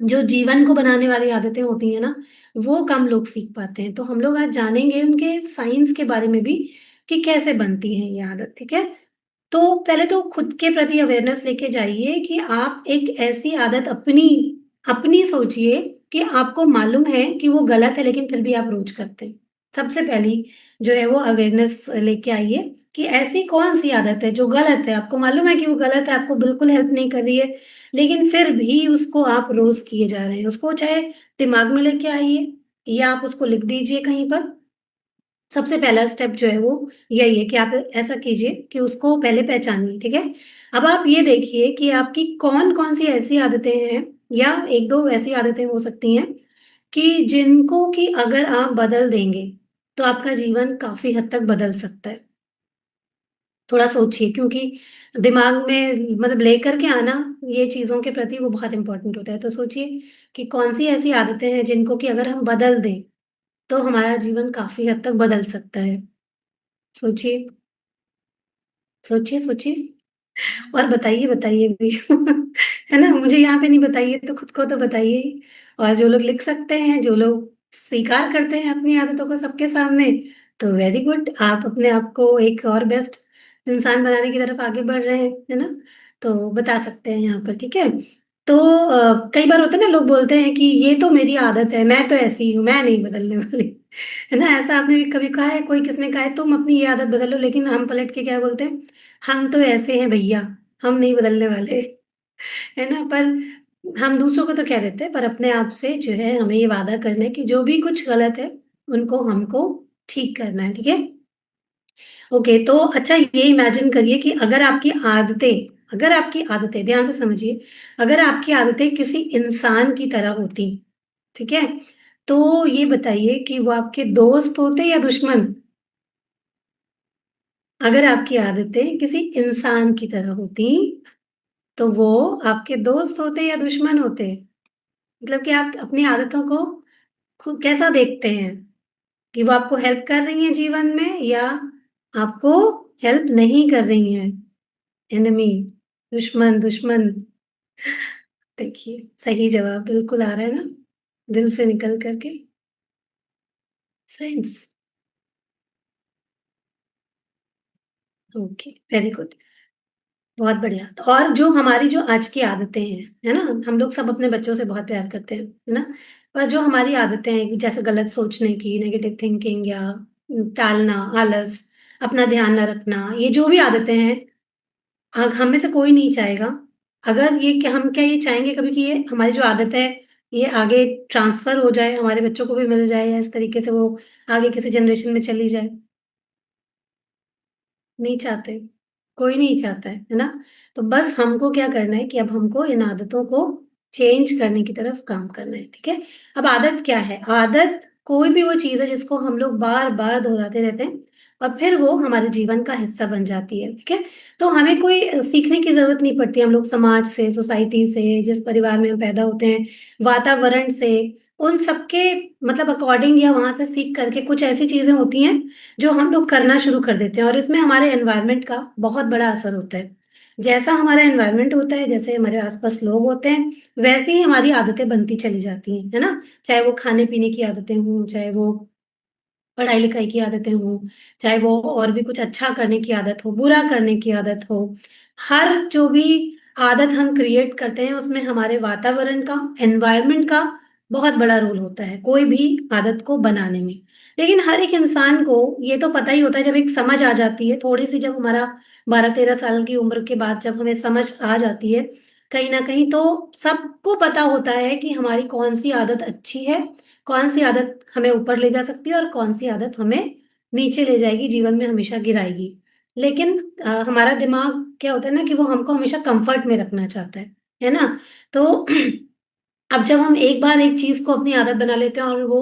जो जीवन को बनाने वाली आदतें होती हैं ना, वो कम लोग सीख पाते हैं। तो हम लोग आज जानेंगे उनके साइंस के बारे में भी कि कैसे बनती है ये आदत, ठीक है? तो पहले तो खुद के प्रति अवेयरनेस लेके जाइए कि आप एक ऐसी आदत अपनी अपनी सोचिए कि आपको मालूम है कि वो गलत है लेकिन फिर भी आप रोज करते हैं। सबसे पहली जो है वो अवेयरनेस लेके आइए कि ऐसी कौन-सी आदत है जो गलत है, आपको मालूम है कि वो गलत है, आपको बिल्कुल हेल्प नहीं कर रही है, लेकिन फिर भी उसको आप रोज़ किए जा रहे हैं। उसको चाहे दिमाग में लेके आइए या आप उसको लिख दीजिए कहीं पर। सबसे पहला स्टेप जो है वो यही है कि आप ऐसा कीजिए कि उसको पहले पहचानिए, ठीक है? अब आप ये देखिए कि आपकी कौन-कौन सी ऐसी आदतें हैं या 1-2 ऐसी आदतें हो सकती हैं कि जिनको कि अगर आप बदल देंगे, तो आपका जीवन काफ़ी हद तक बदल सकता है। थोड़ा सोचिए क्योंकि दिमाग में मतलब लेकर के आना ये चीज़ों के प्रति वो बहुत इम्पोर्टेंट होता है। तो सोचिए कि कौन-सी ऐसी आदतें हैं जिनको कि अगर हम बदल दें, तो हमारा जीवन काफ़ी हद तक बदल सकता है। सोचिए, सोचिए, सोचिए और बताइए, बताइए भी। है ना? मुझे यहाँ पे नहीं बताइए तो खुद को तो बताइए ही। और जो लोग लिख सकते हैं, जो लोग स्वीकार करते हैं अपनी आदतों को सबके सामने, तो वेरी गुड आप अपने आप को एक और बेस्ट इंसान बनाने की तरफ आगे बढ़ रहे हैं, है ना? तो बता सकते हैं यहाँ पर, ठीक है? तो कई बार होता है ना लोग बोलते हैं कि ये तो मेरी आदत है, मैं तो ऐसी हूँ, मैं नहीं बदलने वाली। है ना? ऐसा आपने भी कभी कहा है, कोई किसने कहा है तुम अपनी ये आदत बदलो, लेकिन हम पलट के क्या बोलते हैं, हम तो ऐसे हैं भैया, हम नहीं बदलने वाले। है ना? पर हम दूसरों को तो कह देते हैं, पर अपने आप से जो है हमें ये वादा करना है कि जो भी कुछ गलत है, उनको हमको ठीक करना है, ठीक है? ओके, तो अच्छा ये इमेजिन करिए कि अगर आपकी आदतें ध्यान से समझिए, अगर आपकी आदतें किसी इंसान की तरह होती, ठीक है? तो ये बताइए कि वो आपके दोस्त होते या दुश्मन? अगर आपकी आदतें किसी इंसान की तरह होती, तो वो आपके दोस्त होते या दुश्मन होते? मतलब कि आप अपनी आदतों को कैसा देखते हैं? कि वो आपको हेल्प कर रही हैं जीवन में या आपको हेल्प नहीं कर रही हैं? एनिमी, दुश्मन, दुश्मन। देखिए, सही जवाब बिल्कुल आ रहा है ना, दिल से निकल कर के। फ्रेंड्स, ओके, वेरी गुड, बहुत बढ़िया। तो और जो आज की आदतें हैं, है ना? हम लोग सब अपने बच्चों से बहुत प्यार करते हैं, है ना? पर जो हमारी आदतें हैं, जैसे गलत सोचने की, नेगेटिव थिंकिंग या टालना, आलस, अपना ध्यान ना रखना, ये जो भी आदतें हैं, हम में से कोई नहीं चाहेगा। अगर ये क्या हम क्या ये चाहेंगे कभी कि ये हमारी जो आदत है, ये आगे ट्रांसफ़र हो जाए, हमारे बच्चों को भी मिल जाए या इस तरीके से वो आगे किसी जनरेशन में चली जाए? नहीं चाहते, कोई नहीं चाहता है ना? तो बस हमको क्या करना है कि अब हमको इन आदतों को चेंज करने की तरफ काम करना है, ठीक है? अब आदत क्या है? आदत कोई भी वो चीज़ है जिसको हम लोग बार-बार दोहराते रहते हैं और फिर वो हमारे जीवन का हिस्सा बन जाती है, ठीक है? तो हमें कोई सीखने की ज़रूरत नहीं पड़ती, हम लोग समाज से, सोसाइटी से, जिस परिवार में हम पैदा होते हैं, वातावरण से, उन सबके मतलब अकॉर्डिंग या वहाँ से सीख करके कुछ ऐसी चीज़ें होती हैं जो हम लोग करना शुरू कर देते हैं और इसमें हमारे एनवायरनमेंट का बहुत बड़ा असर होता है। जैसा हमारा एनवायरनमेंट होता है, जैसे हमारे आस-पास लोग होते हैं, वैसे ही हमारी आदतें बनती चली जाती हैं, है ना? चाहे वो खाने-पीने की आदतें हों, चाहे वो पढ़ाई-लिखाई की आदतें हों, चाहे वो और भी कुछ अच्छा करने की आदत हो, बुरा करने की आदत हो। हर जो भी आदत हम क्रिएट करते हैं, उसमें हमारे वातावरण का, एनवायरनमेंट का बहुत बड़ा रोल होता है, कोई भी आदत को बनाने में। लेकिन हर एक इंसान को ये तो पता ही होता है जब एक समझ आ जाती है, थोड़ी-सी जब हमारा 12-13 साल की उम्र के बाद जब हमें समझ आ जाती है, कहीं न कहीं तो सबको पता होता है कि हमारी कौन-सी आदत अच्छी है, कौन-सी आदत हमें ऊपर ले जा सकती है और कौन-सी आदत हमें नीचे ले जाएगी, जीवन में हमेशा गिराएगी। लेकिन हमारा दिमाग क्या होता है ना कि वो हमको हमेशा कम्फ़र्ट में रखना चाहता है ना? तो अब जब हम एक बार एक चीज़ को अपनी आदत बना लेते हैं और वो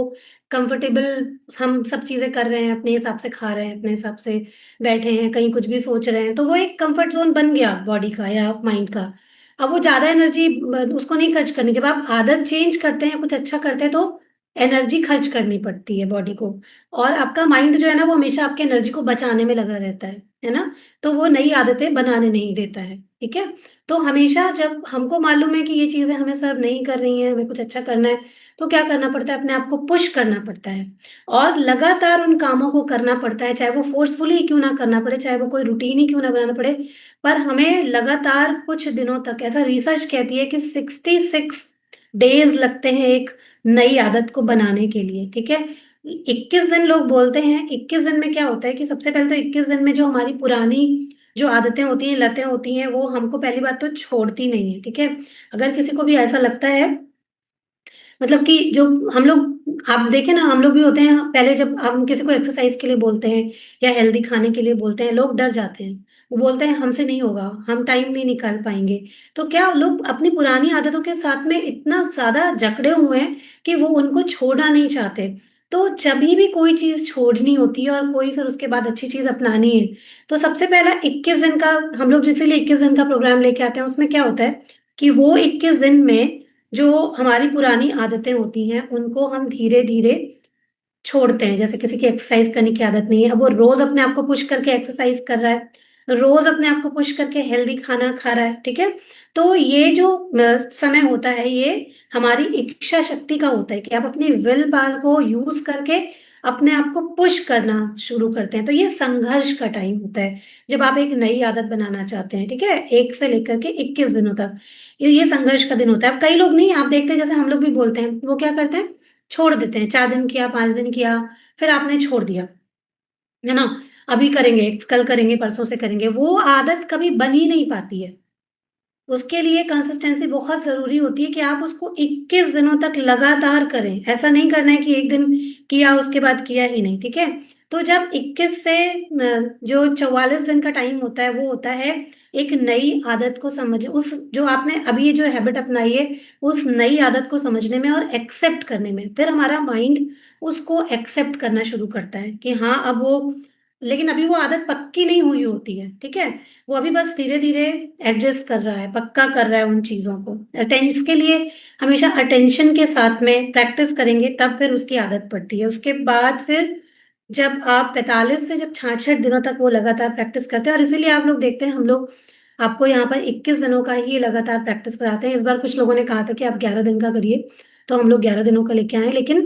कंफर्टेबल हम सब चीज़ें कर रहे हैं, अपने हिसाब से खा रहे हैं, अपने हिसाब से बैठे हैं, कहीं कुछ भी सोच रहे हैं, तो वो एक कंफर्ट ज़ोन बन गया बॉडी का या माइंड का। अब वो ज़्यादा एनर्जी उसको नहीं खर्च करनी। जब आप आदत चेंज करते हैं, कुछ अच्छा करते हैं, तो एनर्जी खर्च करनी पड़ती है बॉडी को और आपका माइंड जो है ना, वो हमेशा आपकी एनर्जी को बचाने में लगा रहता है ना? तो वो नई आदतें बनाने नहीं देता है। ठीक है? तो हमेशा जब हमको मालूम है कि ये चीज़ें हमें सर्व नहीं कर रही हैं, हमें कुछ अच्छा करना है, तो क्या करना पड़ता है? अपने आप को पुश करना पड़ता है और लगातार उन कामों को करना पड़ता है, चाहे वो फ़ोर्सफुली क्यों ना करना पड़े, चाहे वो कोई रूटीन ही क्यों ना बनाना पड़े, पर हमें लगातार कुछ दिनों तक, ऐसा रिसर्च कहती है कि 66 डेज़ लगते हैं एक नई आदत को बनाने के लिए, ठीक है? 21 दिन लोग बोलते हैं, 21 दिन में क्या होता है कि सबसे पहले तो 21 दिन में जो हमारी पुरानी जो आदतें होती हैं, लतें होती हैं, वो हमको पहली बात तो छोड़ती नहीं है, ठीक है? अगर किसी को भी ऐसा लगता है मतलब कि जो हम लोग आप देखें ना, हम लोग भी होते हैं, पहले जब हम किसी को एक्सरसाइज के लिए बोलते हैं या हेल्दी खाने के लिए बोलते हैं, लोग डर जाते हैं। वो बोलते हैं हमसे नहीं होगा, हम टाइम नहीं निकाल पाएँगे। तो क्या लोग अपनी पुरानी आदतों के साथ में इतना ज़्यादा जकड़े हुए हैं कि वो उनको छोड़ना नहीं चाहते। तो जभी भी कोई चीज़ छोड़नी होती है और कोई फिर उसके बाद अच्छी चीज़ अपनानी है, तो सबसे पहला 21 दिन का हम लोग इसीलिए 21 दिन का प्रोग्राम लेके आते हैं। उसमें क्या होता है कि वो 21 दिन में जो हमारी पुरानी आदतें होती हैं, उनको हम धीरे-धीरे छोड़ते हैं। जैसे किसी की एक्सरसाइज़ करने की आदत नहीं है, अब वो रोज़ अपने आप को पुश करके एक्सरसाइज़ कर रहा है, रोज़ अपने आप को पुश करके हेल्दी खाना खा रहा है, ठीक है? तो ये जो समय होता है, ये हमारी इच्छा शक्ति का होता है कि आप अपनी विल पावर को यूज़ करके अपने आप को पुश करना शुरू करते हैं। तो ये संघर्ष का टाइम होता है, जब आप एक नई आदत बनाना चाहते हैं, ठीक है? 1 से लेकर के 21 दिनों तक। ये संघर्ष का दिन होता है। अब कई लोग नहीं, आप देखते हैं जैसे हम लोग भी बोलते हैं, वो क्या करते हैं? छोड़ देते हैं, 4 दिन किया, 5 दिन किया, फिर आपने छोड़ दिया, है ना? अभी करेंगे, कल करेंगे, परसों से करेंगे, वो आदत कभी बन ही नहीं पाती है। उसके लिए कंसिस्टेंसी बहुत ज़रूरी होती है कि आप उसको 21 दिनों तक लगातार करें। ऐसा नहीं करना है कि 1 दिन किया, उसके बाद किया ही नहीं, ठीक है? तो जब 21 से जो 44 दिन का टाइम होता है, वो होता है एक नई आदत को समझ उस जो आपने अभी ये जो हैबिट अपनाई है, उस नई आदत को समझने में और एक्सेप्ट करने में। फिर हमारा माइंड उसको एक्सेप्ट करना शुरू करता है कि हाँ, अब वो लेकिन अभी वो आदत पक्की नहीं हुई होती है, ठीक है? वो अभी बस धीरे-धीरे एडजस्ट कर रहा है, पक्का कर रहा है उन चीज़ों को। इसके लिए हमेशा अटेंशन के साथ में प्रैक्टिस करेंगे तब फिर उसकी आदत पड़ती है। उसके बाद फिर जब आप 45 से जब 66 दिनों तक वो लगातार प्रैक्टिस करते हैं और इसीलिए आप लोग देखते हैं हम लोग आपको यहाँ पर 21 दिनों का ही लगातार प्रैक्टिस कराते हैं। इस बार कुछ लोगों ने कहा था कि आप 11 दिन का करिए, तो हम लोग 11 दिनों का लेके आए हैं, लेकिन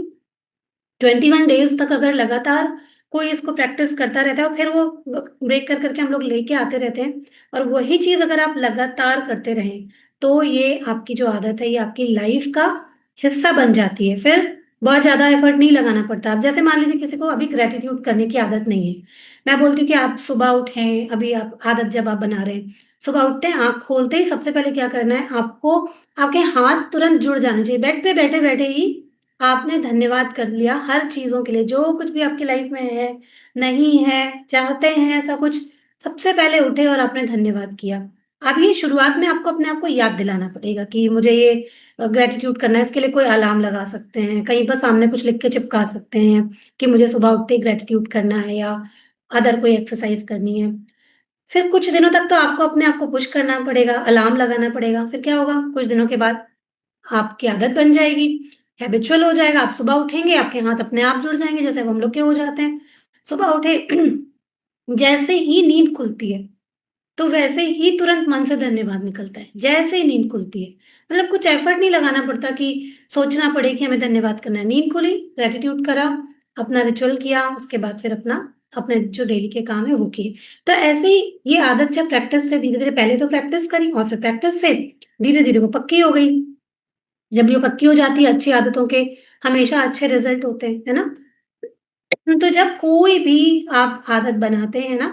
21 डेज़ तक अगर लगातार कोई इसको प्रैक्टिस करता रहता है और फिर वो ब्रेक कर करके हम लोग लेके आते रहते हैं और वही चीज़ अगर आप लगातार करते रहें, तो ये आपकी जो आदत है, ये आपकी लाइफ़ का हिस्सा बन जाती है। फिर बहुत ज़्यादा एफर्ट नहीं लगाना पड़ता। अब जैसे मान लीजिए किसी को अभी ग्रैटिट्यूड करने की आदत नहीं है। मैं बोलती हूँ कि आप सुबह उठें, अभी आप आदत जब आप बना रहे हैं, सुबह उठते हैं, आँख खोलते ही सबसे पहले क्या करना है, आपको आपके हाथ तुरंत जुड़ जाने चाहिए। बेड पे बैठे-बैठे ही आपने धन्यवाद कर लिया हर चीज़ों के लिए, जो कुछ भी आपकी लाइफ में है, नहीं है, चाहते हैं ऐसा कुछ, सबसे पहले उठे और आपने धन्यवाद किया। अब ये शुरुआत में आपको अपने आप को याद दिलाना पड़ेगा कि मुझे ये ग्रैटिट्यूड करना है, इसके लिए कोई अलार्म लगा सकते हैं, कहीं पर सामने कुछ लिख के चिपका सकते हैं कि मुझे सुबह उठते ही ग्रैटिट्यूड करना है या अदर कोई एक्सरसाइज़ करनी है। फिर कुछ दिनों तक तो आपको अपने आप को पुश करना पड़ेगा, अलार्म लगाना पड़ेगा, फिर क्या होगा, कुछ दिनों के बाद आपकी आदत बन जाएगी, हैबिचुअल हो जाएगा, आप सुबह उठेंगे, आपके हाथ अपने आप जुड़ जाएँगे, जैसे अब हम लोग के हो जाते हैं। सुबह उठे जैसे ही नींद खुलती है, तो वैसे ही तुरंत मन से धन्यवाद निकलता है, जैसे ही नींद खुलती है। मतलब कुछ एफर्ट नहीं लगाना पड़ता कि सोचना पड़े कि हमें धन्यवाद करना है। नींद खुली, ग्रैटिट्यूड करा, अपना रिचुअल किया, उसके बाद फिर अपने जो डेली के काम है वो किए। तो ऐसे ही ये आदत जब प्रैक्टिस से धीरे-धीरे पहले तो प्रैक्टिस करी और फिर प्रैक्टिस से धीरे-धीरे वो पक्की हो गई। जब ये पक्की हो जाती है अच्छी आदतों के हमेशा अच्छे रिजल्ट होते हैं, है ना? तो जब कोई भी आप आदत बनाते हैं ना,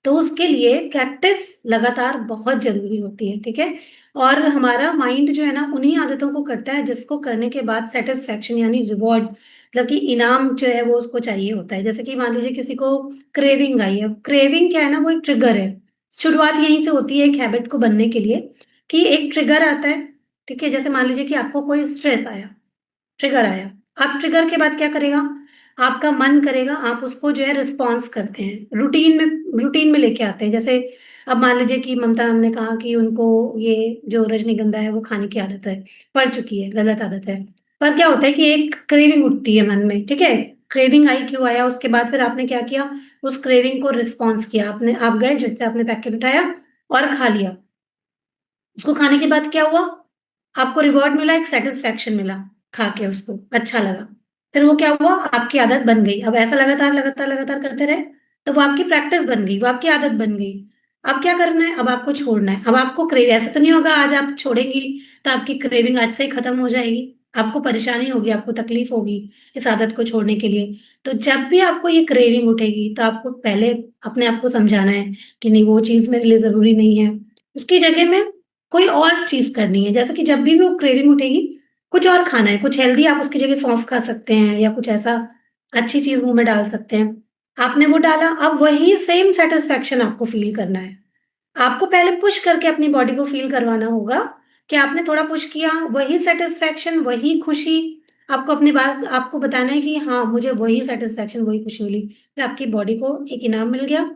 तो उसके लिए प्रैक्टिस लगातार बहुत ज़रूरी होती है, ठीक है? और हमारा माइंड जो है ना, उन्हीं आदतों को करता है जिसको करने के बाद सैटिस्फैक्शन यानी रिवॉर्ड मतलब कि इनाम जो है वो उसको चाहिए होता है। जैसे कि मान लीजिए किसी को क्रेविंग आई है, क्रेविंग क्या है ना, वो एक ट्रिगर है। शुरुआत यहीं से होती है एक हैबिट को बनने के लिए कि एक ट्रिगर आता है, ठीक है? जैसे मान लीजिए कि आपको कोई स्ट्रेस आया, ट्रिगर आया। अब ट्रिगर के बाद क्या करेगा? आपका मन करेगा, आप उसको जो है रिस्पॉन्स करते हैं। रूटीन में लेके आते हैं। जैसे अब मान लीजिए कि ममता मैम ने कहा कि उनको ये जो रजनीगंधा है वो खाने की आदत है, पड़ चुकी है, गलत आदत है। पर क्या होता है कि एक क्रेविंग उठती है मन में, ठीक है? क्रेविंग आई क्यों आया? उसके बाद फिर आपने क्या किया? उस क्रेविंग को रिस्पॉन्स किया। आप गए झट से आपने पैकेट उठाया और खा लिया। उसको खाने के बाद क्या हुआ? आपको रिवॉर्ड मिला, एक सैटिस्फैक्शन मिला, खा के उसको अच्छा लगा। फिर वो क्या हुआ? आपकी आदत बन गई। अब ऐसा लगातार लगातार लगातार करते रहे तो वो आपकी प्रैक्टिस बन गई, वो आपकी आदत बन गई। अब क्या करना है? अब आपको छोड़ना है। अब आपको क्रेव, ऐसा तो नहीं होगा आज आप छोड़ेंगी तो आपकी क्रेविंग आज से ही खत्म हो जाएगी। आपको परेशानी होगी, आपको तकलीफ होगी इस आदत को छोड़ने के लिए। तो जब भी आपको ये क्रेविंग उठेगी तो आपको पहले अपने आप को समझाना है कि नहीं, वो चीज मेरे लिए जरूरी नहीं है। उसकी जगह में कोई और चीज करनी है। जैसे कि जब भी वो क्रेविंग उठेगी, कुछ और खाना है, कुछ हेल्दी, आप उसकी जगह सौंफ खा सकते हैं या कुछ ऐसा अच्छी चीज मुंह में डाल सकते हैं। आपने वो डाला, अब वही सेम सेटिस्फेक्शन आपको फील करना है। आपको पहले पुश करके अपनी बॉडी को फील करवाना होगा कि आपने थोड़ा पुश किया, वही सेटिस्फेक्शन, वही खुशी। आपको अपनी बात, आपको बताना है कि हाँ, मुझे वही सेटिस्फेक्शन, वही खुशी मिली। फिर आपकी बॉडी को एक इनाम मिल गया।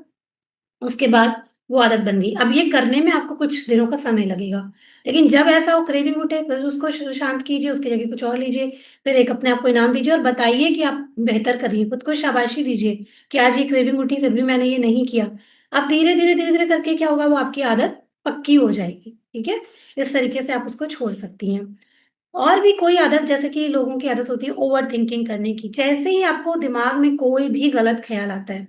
उसके बाद वो आदत बन गई। अब ये करने में आपको कुछ दिनों का समय लगेगा, लेकिन जब ऐसा वो क्रेविंग उठे फिर उसको शांत कीजिए, उसकी जगह कुछ और लीजिए। फिर एक अपने आप को इनाम दीजिए और बताइए कि आप बेहतर कर रही हैं, खुद को शाबाशी दीजिए कि आज ये क्रेविंग उठी फिर भी मैंने ये नहीं किया। अब धीरे धीरे धीरे धीरे करके क्या होगा, वो आपकी आदत पक्की हो जाएगी। ठीक है, इस तरीके से आप उसको छोड़ सकती हैं। और भी कोई आदत, जैसे कि लोगों की आदत होती है ओवर थिंकिंग करने की। जैसे ही आपको दिमाग में कोई भी गलत ख्याल आता है,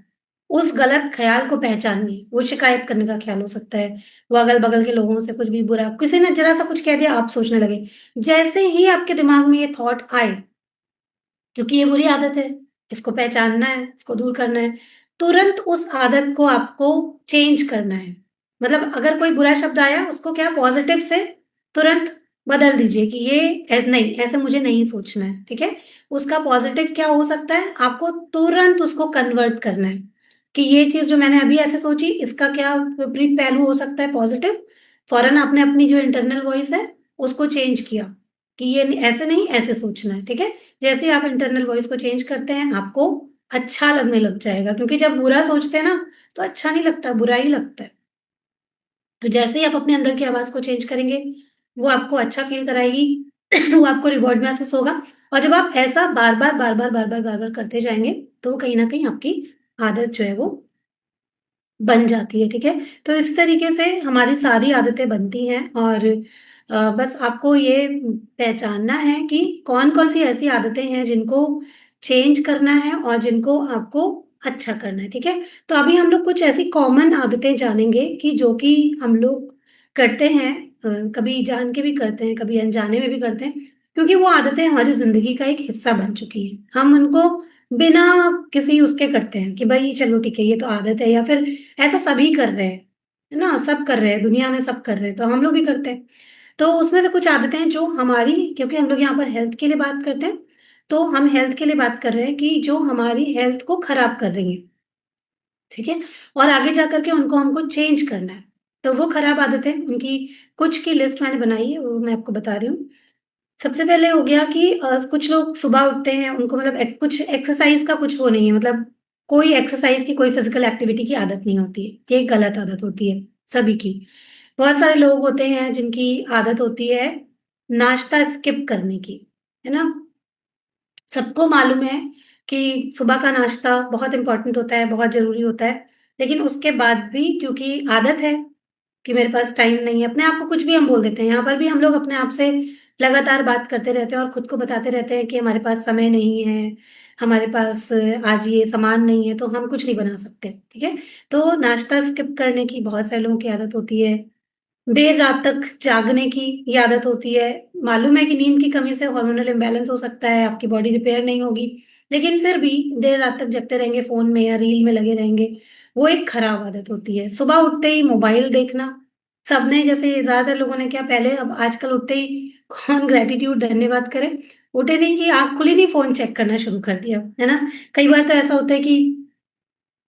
उस गलत ख्याल को पहचानिए। वो शिकायत करने का ख्याल हो सकता है, वो अगल बगल के लोगों से कुछ भी बुरा, किसी ने जरा सा कुछ कह दिया, आप सोचने लगे। जैसे ही आपके दिमाग में ये थॉट आए, क्योंकि ये बुरी आदत है, इसको पहचानना है, इसको दूर करना है, तुरंत उस आदत को आपको चेंज करना है। मतलब अगर कोई बुरा शब्द आया, उसको क्या पॉजिटिव से तुरंत बदल दीजिए कि ये नहीं, ऐसे मुझे नहीं सोचना है। ठीक है, उसका पॉजिटिव क्या हो सकता है, आपको तुरंत उसको कन्वर्ट करना है कि ये चीज जो मैंने अभी ऐसे सोची, इसका क्या विपरीत पहलू हो सकता है, पॉजिटिव। फौरन आपने अपनी जो इंटरनल वॉइस है उसको चेंज किया कि ये ऐसे नहीं, ऐसे सोचना है। ठीक है, जैसे ही आप इंटरनल वॉइस को चेंज करते हैं, आपको अच्छा लगने लग जाएगा। क्योंकि जब बुरा सोचते हैं ना, तो अच्छा नहीं लगता, बुरा ही लगता है। तो जैसे ही आप अपने अंदर की आवाज को चेंज करेंगे, वो आपको अच्छा फील कराएगी। वो आपको रिवॉर्ड महसूस होगा। और जब आप ऐसा बार बार बार बार बार बार बार बार करते जाएंगे, तो वो कहीं ना कहीं आपकी आदत जो है वो बन जाती है। ठीक है, तो इस तरीके से हमारी सारी आदतें बनती हैं। और बस आपको ये पहचानना है कि कौन कौन सी ऐसी आदतें हैं जिनको चेंज करना है और जिनको आपको अच्छा करना है। ठीक है, तो अभी हम लोग कुछ ऐसी कॉमन आदतें जानेंगे कि जो कि हम लोग करते हैं, कभी जान के भी करते हैं, कभी अनजाने में भी करते हैं, क्योंकि वो आदतें हमारी जिंदगी का एक हिस्सा बन चुकी है। हम उनको बिना किसी उसके करते हैं कि भाई चलो ठीक है, ये तो आदत है, या फिर ऐसा सभी कर रहे हैं, है ना, सब कर रहे हैं, दुनिया में सब कर रहे हैं तो हम लोग भी करते हैं। तो उसमें से कुछ आदतें हैं जो हमारी, क्योंकि हम लोग यहाँ पर हेल्थ के लिए बात करते हैं, तो हम हेल्थ के लिए बात कर रहे हैं कि जो हमारी हेल्थ को खराब कर रही है। ठीक है, और आगे जाकर के उनको हमको चेंज करना है। तो वो खराब आदतें, उनकी कुछ की लिस्ट मैंने बनाई है, वो मैं आपको बता रही हूँ। सबसे पहले हो गया कि कुछ लोग सुबह उठते हैं, उनको मतलब कुछ एक्सरसाइज का कुछ वो नहीं है, मतलब कोई एक्सरसाइज की, कोई फिजिकल एक्टिविटी की आदत नहीं होती है। ये गलत आदत होती है सभी की। बहुत सारे लोग होते हैं जिनकी आदत होती है नाश्ता स्किप करने की, है ना। सबको मालूम है कि सुबह का नाश्ता बहुत इंपॉर्टेंट होता है, बहुत जरूरी होता है। लेकिन उसके बाद भी क्योंकि आदत है कि मेरे पास टाइम नहीं है, अपने आप को कुछ भी हम बोल देते हैं। यहाँ पर भी हम लोग अपने आप से लगातार बात करते रहते हैं और खुद को बताते रहते हैं कि हमारे पास समय नहीं है, हमारे पास आज ये सामान नहीं है, तो हम कुछ नहीं बना सकते। ठीक है, तो नाश्ता स्किप करने की बहुत सारे लोगों की आदत होती है। देर रात तक जागने की ये आदत होती है। मालूम है कि नींद की कमी से हार्मोनल इम्बैलेंस हो सकता है, आपकी बॉडी रिपेयर नहीं होगी, लेकिन फिर भी देर रात तक जगते रहेंगे, फोन में या रील में लगे रहेंगे। वो एक खराब आदत होती है। सुबह उठते ही मोबाइल देखना, सबने, जैसे ज्यादातर लोगों ने क्या, पहले, अब आजकल उठते ही कौन ग्रेटिट्यूड धन्यवाद करे, उठे नहीं कि आंख खुली नहीं फोन चेक करना शुरू कर दिया, है ना। कई बार तो ऐसा होता है कि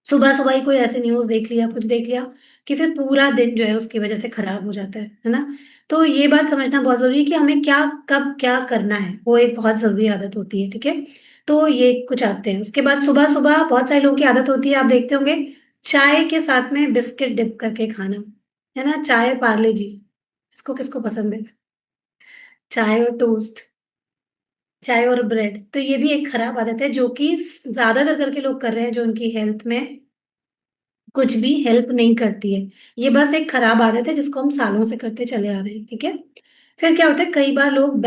सुबह सुबह ही कोई ऐसी न्यूज देख लिया, कुछ देख लिया, कि फिर पूरा दिन जो है उसकी वजह से खराब हो जाता है ना। तो ये बात समझना बहुत जरूरी है कि हमें क्या, कब क्या करना है, वो एक बहुत जरूरी आदत होती है। ठीक है, तो ये कुछ आते हैं। उसके बाद सुबह सुबह बहुत सारे लोगों की आदत होती है, आप देखते होंगे, चाय के साथ में बिस्किट डिप करके खाना, है ना, चाय पार्ले जी। इसको किसको पसंद है? चाय और टोस्ट, चाय और ब्रेड, तो ये भी एक खराब आदत है जो कि ज्यादातर करके लोग कर रहे हैं, जो उनकी हेल्थ में कुछ भी हेल्प नहीं करती है। ये बस एक खराब आदत है जिसको हम सालों से करते चले आ रहे हैं, ठीक है। फिर क्या होता है, कई बार लोग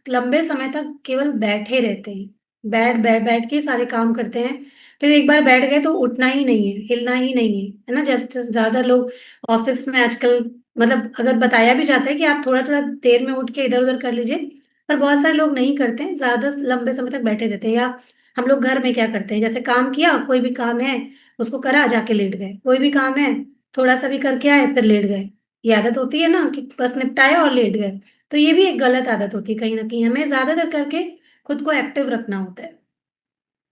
लंबे समय तक केवल बैठे रहते हैं, बैठ बैठ बैठ के सारे काम करते हैं। फिर एक बार बैठ गए तो उठना ही नहीं है, हिलना ही नहीं है ना। जैसे ज्यादा लोग ऑफिस में आजकल, मतलब अगर बताया भी जाता है कि आप थोड़ा थोड़ा देर में उठ के इधर उधर कर लीजिए, पर बहुत सारे लोग नहीं करते हैं, ज्यादा लंबे समय तक बैठे रहते हैं। या हम लोग घर में क्या करते हैं, जैसे काम किया, कोई भी काम है उसको करा, जाके लेट गए, कोई भी काम है थोड़ा सा भी करके आए फिर लेट गए। ये आदत होती है ना कि बस निपटाया और लेट गए। तो ये भी एक गलत आदत होती है, कहीं ना कहीं हमें ज्यादातर करके खुद को एक्टिव रखना होता है।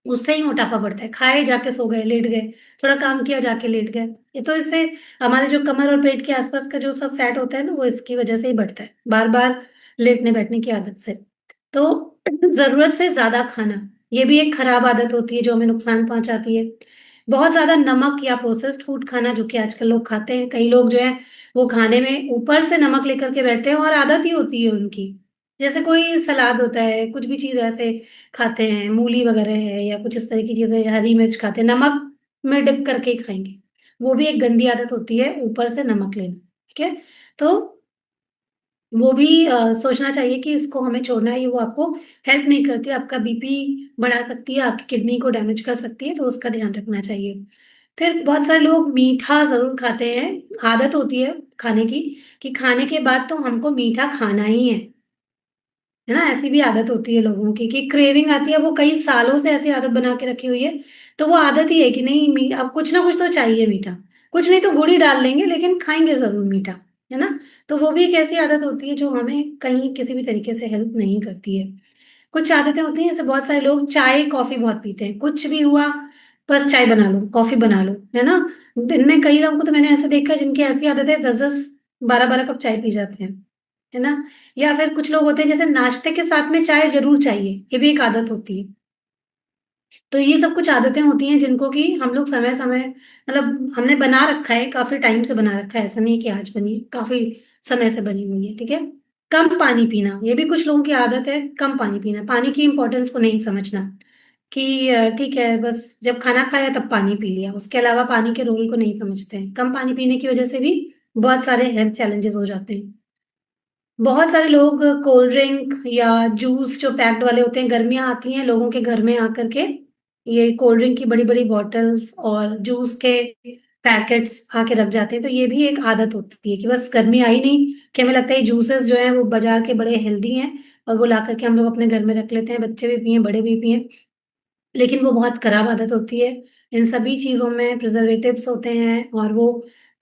उससे ही मोटापा बढ़ता है, खाए जाके सो गए लेट गए, थोड़ा काम किया जाके लेट गए। ये तो इससे हमारे जो कमर और पेट के आसपास का जो सब फैट होता है ना, वो इसकी वजह से ही बढ़ता है, बार बार लेटने बैठने की आदत से। तो जरूरत से ज्यादा खाना, ये भी एक खराब आदत होती है जो हमें नुकसान पहुंचाती है। बहुत ज्यादा नमक या प्रोसेस्ड फूड खाना, जो कि आजकल लोग खाते हैं, कई लोग जो है वो खाने में ऊपर से नमक लेकर के बैठते हैं और आदत ही होती है उनकी। जैसे कोई सलाद होता है, कुछ भी चीज ऐसे खाते हैं, मूली वगैरह है या कुछ इस तरह की चीजें, हरी मिर्च खाते हैं, नमक में डिप करके ही खाएंगे। वो भी एक गंदी आदत होती है, ऊपर से नमक लेना, ठीक है। तो वो भी सोचना चाहिए कि इसको हमें छोड़ना है, ये वो आपको हेल्प नहीं करती, आपका बीपी बढ़ा सकती है, आपकी किडनी को डैमेज कर सकती है, तो उसका ध्यान रखना चाहिए। फिर बहुत सारे लोग मीठा जरूर खाते हैं, आदत होती है खाने की कि खाने के बाद तो हमको मीठा खाना ही है ना। ऐसी भी आदत होती है लोगों की कि क्रेविंग आती है, वो कई सालों से ऐसी आदत बना के रखी हुई है। तो वो आदत ही है कि नहीं, अब कुछ ना कुछ तो चाहिए मीठा, कुछ नहीं तो गुड़ ही डाल लेंगे लेकिन खाएंगे जरूर मीठा, है ना। तो वो भी एक ऐसी आदत होती है जो हमें कहीं किसी भी तरीके से हेल्प नहीं करती है। कुछ आदतें होती हैं, जैसे बहुत सारे लोग चाय कॉफी बहुत पीते हैं, कुछ भी हुआ बस चाय बना लो, कॉफी बना लो, है ना। दिन में कई लोगों को तो मैंने ऐसे देखा है जिनकी ऐसी आदत है, 10-10 12-12 कप चाय पी जाते हैं, है ना। या फिर कुछ लोग होते हैं जैसे नाश्ते के साथ में चाय जरूर चाहिए, ये भी एक आदत होती है। तो ये सब कुछ आदतें होती हैं जिनको कि हम लोग समय समय, मतलब हमने बना रखा है, काफी टाइम से बना रखा है, ऐसा नहीं है कि आज बनी है, काफी समय से बनी हुई है, ठीक है। कम पानी पीना, ये भी कुछ लोगों की आदत है, कम पानी पीना, पानी की इंपॉर्टेंस को नहीं समझना कि ठीक है बस जब खाना खाया तब पानी पी लिया, उसके अलावा पानी के रोल को नहीं समझते हैं। कम पानी पीने की वजह से भी बहुत सारे हेल्थ चैलेंजेस हो जाते हैं। बहुत सारे लोग कोल्ड ड्रिंक या जूस जो पैक्ड वाले होते हैं, गर्मियां आती हैं लोगों के घर में आकर के, ये कोल्ड ड्रिंक की बड़ी बड़ी बॉटल्स और जूस के पैकेट्स आके रख जाते हैं। तो ये भी एक आदत होती है कि बस गर्मी आई नहीं कि हमें लगता है जूसेस जो है वो बाजार के बड़े हेल्दी हैं और वो ला करके हम लोग अपने घर में रख लेते हैं, बच्चे भी पिए बड़े भी पिए। लेकिन वो बहुत खराब आदत होती है। इन सभी चीजों में प्रिजर्वेटिव्स होते हैं और वो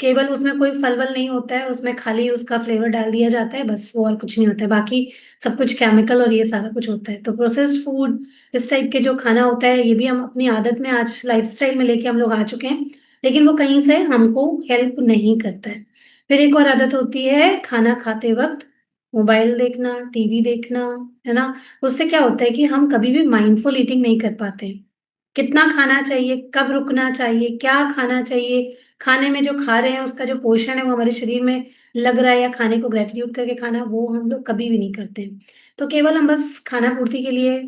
केवल, उसमें कोई फल वल नहीं होता है, उसमें खाली उसका फ्लेवर डाल दिया जाता है बस, वो और कुछ नहीं होता है, बाकी सब कुछ केमिकल और ये सारा कुछ होता है। तो प्रोसेस्ड फूड, इस टाइप के जो खाना होता है, ये भी हम अपनी आदत में आज लाइफस्टाइल में लेके हम लोग आ चुके हैं, लेकिन वो कहीं से हमको हेल्प नहीं करता है। फिर एक और आदत होती है खाना खाते वक्त मोबाइल देखना, टीवी देखना, है ना। उससे क्या होता है कि हम कभी भी माइंडफुल ईटिंग नहीं कर पाते। कितना खाना चाहिए, कब रुकना चाहिए, क्या खाना चाहिए, खाने में जो खा रहे हैं उसका जो पोषण है वो हमारे शरीर में लग रहा है, या खाने को ग्रेटिट्यूड करके खाना, वो हम लोग कभी भी नहीं करते हैं। तो केवल हम बस खाना पूर्ति के लिए,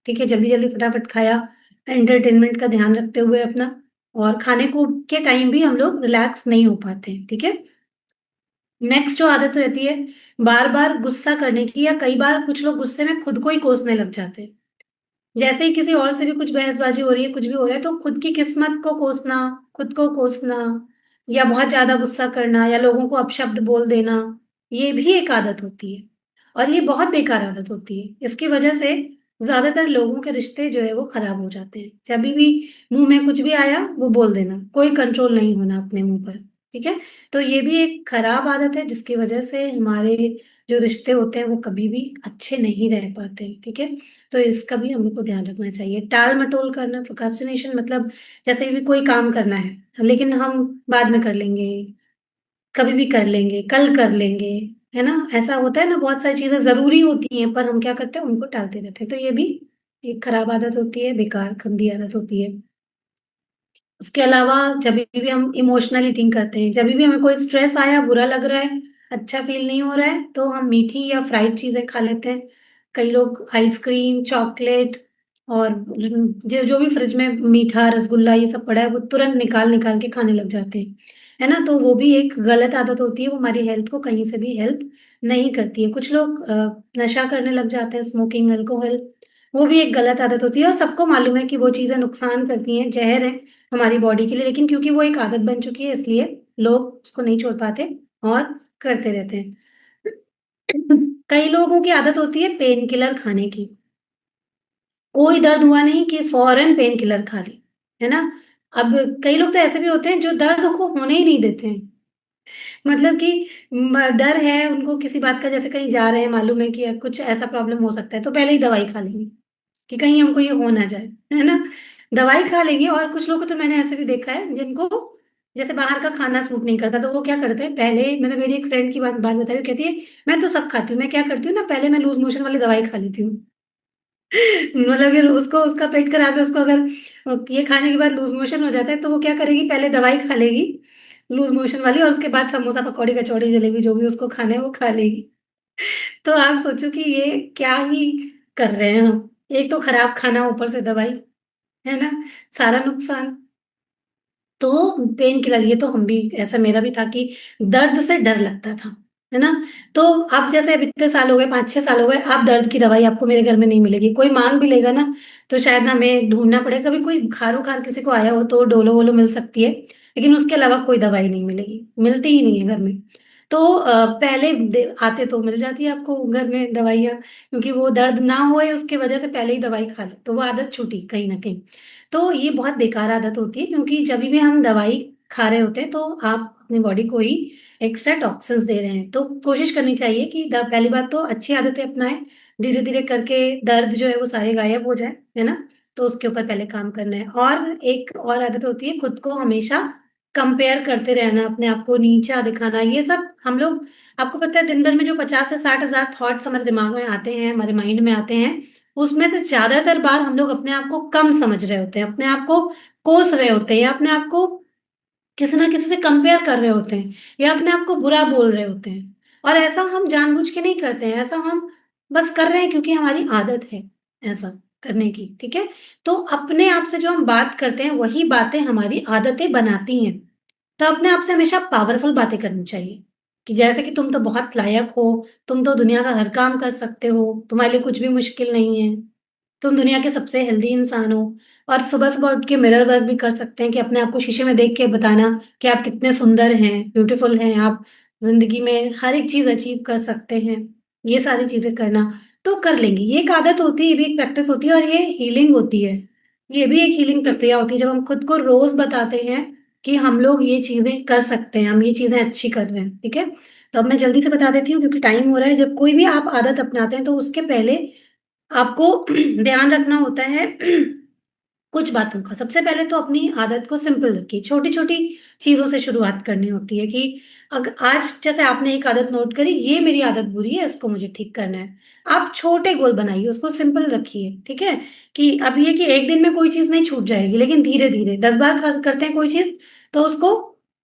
ठीक है, जल्दी जल्दी फटाफट खाया, एंटरटेनमेंट का ध्यान रखते हुए अपना, और खाने को के टाइम भी हम लोग रिलैक्स नहीं हो पाते, ठीक है। नेक्स्ट जो आदत रहती है बार बार गुस्सा करने की, या कई बार कुछ लोग गुस्से में खुद को ही कोसने लग जाते हैं। जैसे ही किसी और से भी कुछ बहसबाजी हो रही है, कुछ भी हो रहा है, तो खुद की किस्मत को कोसना, खुद को कोसना, या बहुत ज्यादा गुस्सा करना, या लोगों को अपशब्द बोल देना, ये भी एक आदत होती है। और ये बहुत बेकार आदत होती है, इसकी वजह से ज्यादातर लोगों के रिश्ते जो है वो खराब हो जाते हैं। जब भी मुंह में कुछ भी आया वो बोल देना, कोई कंट्रोल नहीं होना अपने मुंह पर, ठीक है। तो ये भी एक खराब आदत है जिसकी वजह से हमारे जो रिश्ते होते हैं वो कभी भी अच्छे नहीं रह पाते, ठीक है। तो इसका भी हम लोग को ध्यान रखना चाहिए। टाल मटोल करना, प्रोक्रास्टिनेशन, मतलब जैसे भी कोई काम करना है लेकिन हम बाद में कर लेंगे, कभी भी कर लेंगे, कल कर लेंगे, है ना। ऐसा होता है ना, बहुत सारी चीजें जरूरी होती हैं पर हम क्या करते हैं, उनको टालते रहते हैं। तो ये भी एक खराब आदत होती है, बेकार गंदी आदत होती है। उसके अलावा जब भी हम इमोशनल ईटिंग करते हैं, जब भी हमें कोई स्ट्रेस आया, बुरा लग रहा है, अच्छा फील नहीं हो रहा है, तो हम मीठी या फ्राइड चीजें खा लेते हैं। कई लोग आइसक्रीम, चॉकलेट और जो जो भी फ्रिज में मीठा रसगुल्ला ये सब पड़ा है वो तुरंत निकाल निकाल के खाने लग जाते हैं, है ना? तो वो भी एक गलत आदत होती है, वो हमारी हेल्थ को कहीं से भी हेल्प नहीं करती है। कुछ लोग नशा करने लग जाते हैं, स्मोकिंग, अल्कोहल, वो भी एक गलत आदत होती है और सबको मालूम है कि वो चीज़ें नुकसान करती हैं, ज़हर है हमारी बॉडी के लिए, लेकिन क्योंकि वो एक आदत बन चुकी है इसलिए लोग उसको नहीं छोड़ पाते और करते रहते हैं। कई लोगों की आदत होती है पेन किलर खाने की। कोई दर्द हुआ नहीं कि फौरन पेन किलर खा ली, है ना? अब कई लोग तो ऐसे भी होते हैं जो दर्द को होने ही नहीं देते हैं। मतलब कि डर है उनको किसी बात का, जैसे कहीं जा रहे हैं, मालूम है कि कुछ ऐसा प्रॉब्लम हो सकता है, तो पहले ही दवाई खा लेंगे कि कहीं हमको ये हो ना जाए, है ना? दवाई खा लेंगे। और कुछ लोग को तो मैंने ऐसे भी देखा है जिनको जैसे बाहर का खाना सूट नहीं करता, तो वो क्या करते हैं, पहले मतलब मेरी एक फ्रेंड की बात बात बताई, वो कहती है मैं तो सब खाती हूँ, मैं क्या करती हूँ ना, पहले मैं लूज मोशन वाली दवाई खा लेती हूँ। मतलब फिर उसको उसका पेट खराब है, उसको अगर ये खाने के बाद लूज मोशन हो जाता है तो वो क्या करेगी, पहले दवाई खा लेगी लूज मोशन वाली, और उसके बाद समोसा पकौड़ी कचौड़ी जलेबी जो भी उसको खाना है वो खा लेगी। तो आप सोचो कि ये क्या ही कर रहे हैं हम। एक तो खराब खाना, ऊपर से दवाई, है ना? सारा नुकसान। तो पेन किलर, ये तो हम भी, ऐसा मेरा भी था कि दर्द से डर लगता था, है ना? तो अब जैसे अब इतने साल हो गए, 5-6 साल हो गए, अब दर्द की दवाई आपको मेरे घर में नहीं मिलेगी। कोई मांग भी लेगा ना तो शायद हमें ढूंढना पड़े, कभी कोई बुखार उखार किसी को आया हो तो डोलो वोलो मिल सकती है, लेकिन उसके अलावा कोई दवाई नहीं मिलेगी, मिलती ही नहीं है घर में। तो पहले आते तो मिल जाती है आपको घर में दवाइयाँ, क्योंकि वो दर्द ना होए उसके वजह से पहले ही दवाई खा लो, तो वो आदत छूटी कहीं ना कहीं। तो ये बहुत बेकार आदत होती है, क्योंकि जब भी हम दवाई खा रहे होते हैं तो आप अपनी बॉडी को ही एक्स्ट्रा टॉक्सिन्स दे रहे हैं। तो कोशिश करनी चाहिए कि पहली बात तो अच्छी आदतें अपनाएं, धीरे धीरे करके दर्द जो है वो सारे गायब हो जाए, है ना? तो उसके ऊपर पहले काम करना है। और एक और आदत होती है खुद को हमेशा कंपेयर करते रहना, अपने आप को नीचा दिखाना, ये सब हम लोग, आपको पता है दिन भर में जो 50 से 60 हजार थॉट्स हमारे दिमाग में आते हैं, हमारे माइंड में आते हैं, उसमें से ज्यादातर बार हम लोग अपने आप को कम समझ रहे होते हैं, अपने आप को कोस रहे होते हैं, या अपने आप को किसी ना किसी से कंपेयर कर रहे होते हैं, या अपने आप को बुरा बोल रहे होते हैं। और ऐसा हम जानबूझ के नहीं करते हैं, ऐसा हम बस कर रहे हैं क्योंकि हमारी आदत है ऐसा करने की, ठीक है? तो अपने आप से जो हम बात करते हैं वही बातें हमारी आदतें बनाती हैं। तो अपने आप से हमेशा पावरफुल बातें करनी चाहिए, कि जैसे कि तुम तो बहुत लायक हो, तुम तो दुनिया का हर काम कर सकते हो, तुम्हारे लिए कुछ भी मुश्किल नहीं है, तुम दुनिया के सबसे हेल्दी इंसान हो। और सुबह-सुबह उठ के मिरर वर्क भी कर सकते हैं कि अपने आप को शीशे में देख के बताना कि आप कितने सुंदर हैं, ब्यूटीफुल हैं, आप ज़िंदगी में हर एक चीज़ अचीव कर सकते हैं। ये सारी चीज़ें करना, तो कर लेंगे। ये एक आदत होती है, ये भी एक प्रैक्टिस होती है और ये हीलिंग होती है। ये भी एक हीलिंग प्रक्रिया होती है जब हम खुद को रोज़ बताते हैं कि हम लोग ये चीज़ें कर सकते हैं, हम ये चीज़ें अच्छी कर रहे हैं, ठीक है? तो अब मैं जल्दी से बता देती हूँ क्योंकि टाइम हो रहा है। जब कोई भी आप आदत अपनाते हैं तो उसके पहले आपको ध्यान रखना होता है कुछ बातों का। सबसे पहले तो अपनी आदत को सिंपल रखिए, छोटी-छोटी चीज़ों से शुरुआत करनी होती है कि आज जैसे आपने एक आदत नोट करी, ये मेरी आदत बुरी है, इसको मुझे ठीक करना है। आप छोटे गोल बनाइए, उसको सिंपल रखिए, ठीक है? कि अब ये कि एक दिन में कोई चीज़ नहीं छूट जाएगी, लेकिन धीरे-धीरे 10 बार करते हैं कोई चीज़, तो उसको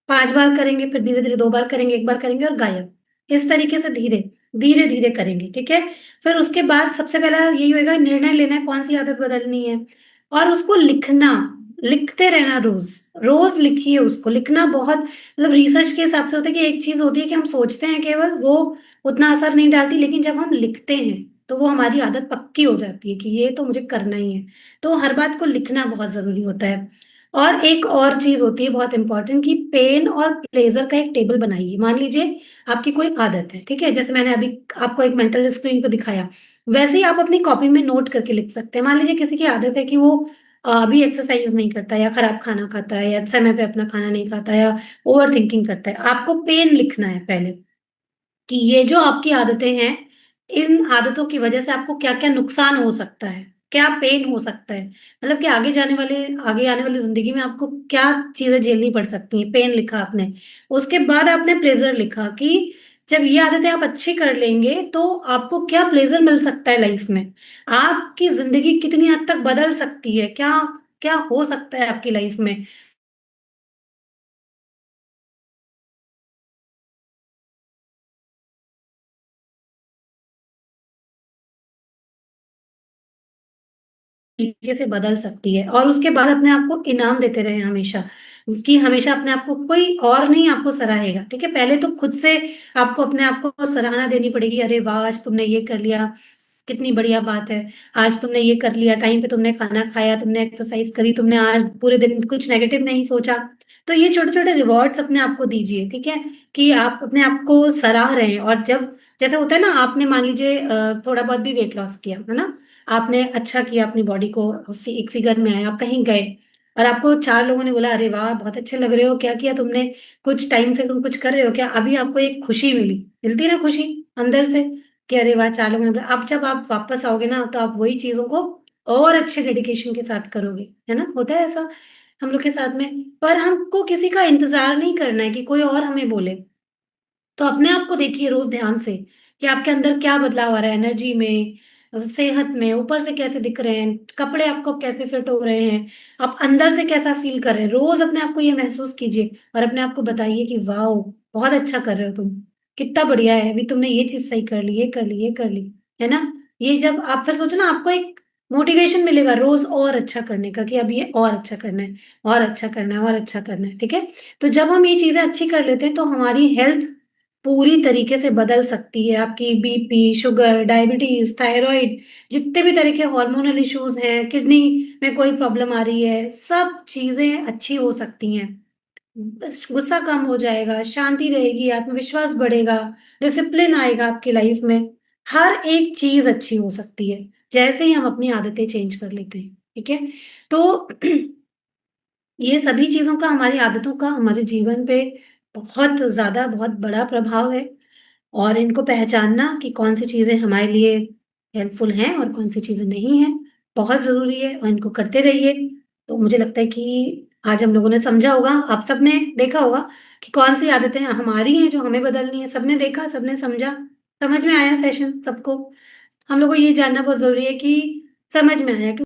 5 बार करेंगे, फिर धीरे-धीरे 2 बार करेंगे, 1 बार करेंगे और गायब। इस तरीके से धीरे-धीरे करेंगे, ठीक है? फिर उसके बाद सबसे पहला यही होएगा, निर्णय लेना है कौन-सी आदत बदलनी है। और उसको लिखना, लिखते रहना रोज़, रोज़ लिखिए उसको। लिखना बहुत, मतलब रिसर्च के हिसाब से होता है कि एक चीज़ होती है कि हम सोचते हैं केवल, वो उतना असर नहीं डालती, लेकिन जब हम लिखते हैं, तो वो हमारी आदत पक्की हो जाती है कि ये तो मुझे करना ही है। तो हर बात को लिखना बहुत ज़रूरी होता है। और एक और चीज़ होती है बहुत इम्पोर्टेंट, कि पेन और प्लेज़र का एक टेबल बनाइए। मान लीजिए आपकी कोई आदत है, ठीक है? जैसे मैंने अभी आपको एक मेंटल स्क्रीन पे दिखाया, वैसे ही आप अपनी कॉपी में नोट करके लिख सकते हैं। मान लीजिए किसी की आदत है कि वो अभी एक्सरसाइज नहीं करता, या खराब खाना खाता है, या समय पे अपना खाना नहीं खाता, या ओवर थिंकिंग करता है। आपको पेन लिखना है पहले, कि ये जो आपकी आदतें हैं, इन आदतों की वजह से आपको क्या-क्या नुकसान हो सकता है, क्या पेन हो सकता है। मतलब कि आगे आने वाली ज़िंदगी में आपको क्या चीज़ें झेलनी पड़ सकती हैं, पेन लिखा आपने। उसके बाद आपने प्लेज़र लिखा कि जब ये आदतें आप अच्छी कर लेंगे, तो आपको क्या प्लेज़र मिल सकता है लाइफ़ में। आपकी ज़िंदगी कितनी हद तक बदल सकती है, क्या क्या हो सकता है आपकी लाइफ़ में। तरीके से बदल सकती है। और उसके बाद अपने आप को इनाम देते रहे हमेशा, कि हमेशा अपने आप को कोई और नहीं आपको सराहेगा, ठीक है? पहले तो खुद से आपको अपने आप को सराहना देनी पड़ेगी, अरे वाह आज तुमने ये कर लिया, कितनी बढ़िया बात है, आज तुमने ये कर लिया, टाइम पे तुमने खाना खाया, तुमने एक्सरसाइज करी, तुमने आज पूरे दिन कुछ नेगेटिव नहीं सोचा। तो ये छोटे छोटे रिवॉर्ड्स अपने आप को दीजिए, ठीक है? कि आप अपने आप को सराह रहे हैं। और जब जैसे होता है ना, आपने मान लीजिए थोड़ा बहुत भी वेट लॉस किया है ना, आपने अच्छा किया अपनी बॉडी को, एक फिगर में आए, आप कहीं गए और आपको चार लोगों ने बोला अरे वाह बहुत अच्छे लग रहे हो, क्या किया तुमने, कुछ टाइम से तुम कुछ कर रहे हो क्या, अभी आपको एक खुशी मिली, मिलती है ना खुशी अंदर से, कि अरे वाह चार लोगों ने बोला। अब जब आप वापस आओगे ना तो आप वही चीजों को और अच्छे डेडिकेशन के साथ करोगे, है ना? होता है ऐसा हम लोग के साथ में। पर हमको किसी का इंतजार नहीं करना है कि कोई और हमें बोले। तो अपने आप को देखिए रोज ध्यान से, कि आपके अंदर क्या बदलाव आ रहा है, एनर्जी में, सेहत में, ऊपर से कैसे दिख रहे हैं, कपड़े आपको कैसे फिट हो रहे हैं, आप अंदर से कैसा फील कर रहे हैं। रोज अपने आप को ये महसूस कीजिए और अपने आप को बताइए कि वाह बहुत अच्छा कर रहे हो तुम, कितना बढ़िया है, अभी तुमने ये चीज सही कर ली, ये कर ली, ये कर ली, है ना? ये जब आप फिर सोचो ना, आपको एक मोटिवेशन मिलेगा रोज और अच्छा करने का, कि अब ये और अच्छा करना है, और अच्छा करना है, और अच्छा करना है, ठीक है? तो जब हम ये चीजें अच्छी कर लेते हैं तो हमारी हेल्थ पूरी तरीके से बदल सकती है। आपकी बीपी, शुगर, डायबिटीज, थायराइड, जितने भी तरह के हार्मोनल इश्यूज हैं, किडनी में कोई प्रॉब्लम आ रही है, सब चीजें अच्छी हो सकती हैं। बस गुस्सा कम हो जाएगा, शांति रहेगी, आत्मविश्वास बढ़ेगा, डिसिप्लिन आएगा आपकी लाइफ में। हर एक चीज अच्छी हो सकती है जैसे ही हम अपनी आदतें चेंज कर लेते हैं, ठीक है? तो ये सभी चीजों का, हमारी आदतों का हमारे जीवन पे बहुत ज्यादा, बहुत बड़ा प्रभाव है। और इनको पहचानना कि कौन सी चीजें हमारे लिए हेल्पफुल हैं और कौन सी चीजें नहीं हैं, बहुत जरूरी है। और इनको करते रहिए। तो मुझे लगता है कि आज हम लोगों ने समझा होगा, आप सबने देखा होगा कि कौन सी आदतें हमारी हैं जो हमें बदलनी है। सबने देखा, सबने समझा, समझ में आया सेशन सबको। हम लोग को ये जानना बहुत जरूरी है कि समझ में आया कि